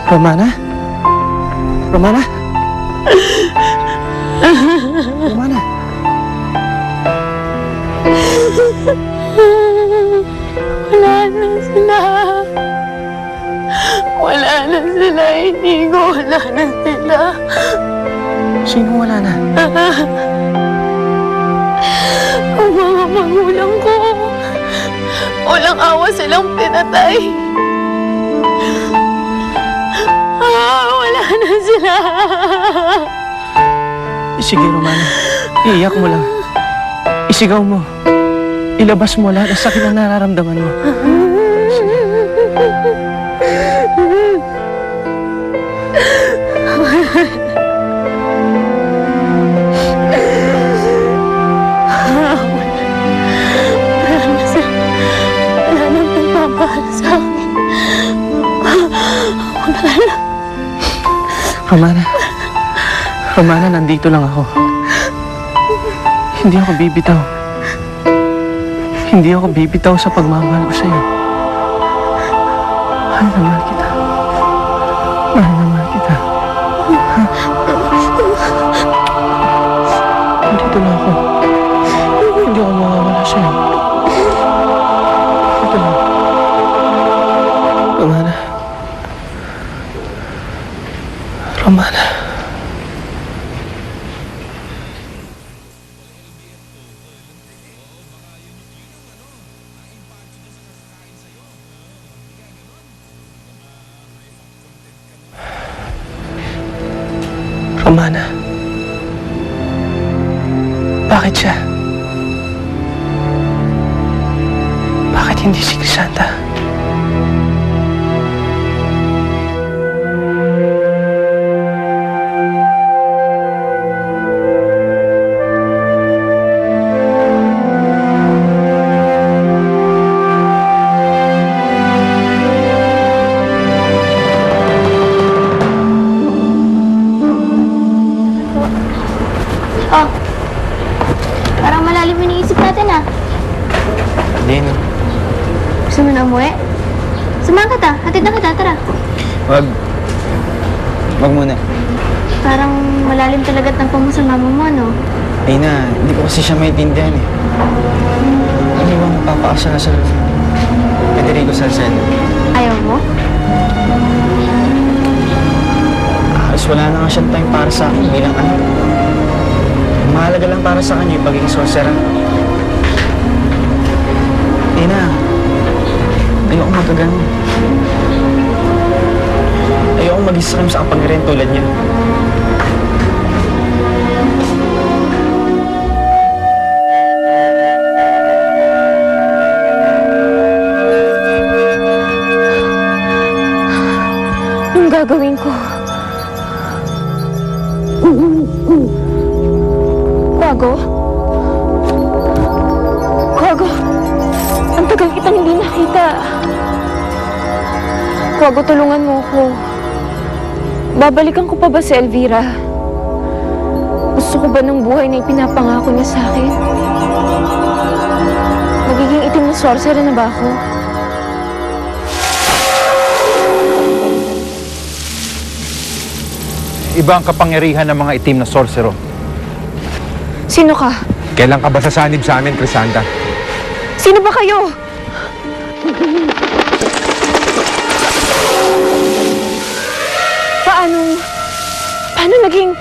Romana? Romana? Romana? Wala na sila. Wala na sila, Inigo. Wala na sila. Sino wala na? Ang mga magulang ko. Walang awa silang pinatay. Wala na sila. Sige, Romana. Iiyak mo lang. Isigaw mo. Ilabas mo lahat ng sakit na nararamdaman mo. Sige. Wala nang pagmamahal sa akin. Wala na. Romana. Romana, nandito lang ako. Hindi ako bibitaw. Hindi ako bibitaw sa pagmamahal ko sa'yo. Mahal na mahal kita. Mahal na mahal kita. Nandito lang ako. Hindi ako mawawala sa'yo. Dito lang. Romana. Romana. Romana. Bakit siya? Bakit hindi si Crisanta? Oh, parang malalim yung iniisip natin ah. Hindi, no. Gusto mo na umuwi? Samahan kita, hatid na kita, tara. Wag. Wag muna. Parang malalim talaga tangko mo sa mama mo, no? Ay na, hindi ko kasi siya maintindihan eh. Ano ba magpapakasya sa Federico Salcedo? Ayaw mo? Halos wala na nga siyang time para sa akin bilang anak. Mahalaga lang para sa kanya yung pagiging sorcerer. Ina, ayoko magkaganon. Ayoko mag-isakam sa kapangyarihan tulad niya. Anong gagawin ko? Kwago? Kwago? Ang tagal kitang hindi nakita. Kwago, tulungan mo ako. Babalikan ko pa ba si Elvira? Gusto ko ba ng buhay na ipinapangako niya sa akin? Magiging itim na sorcerer na ba ako? Iba ang kapangyarihan ng mga itim na sorcerer. Sino ka? Kailan ka ba sasanib sa amin, Crisanta? Sino ba kayo? Paano naging...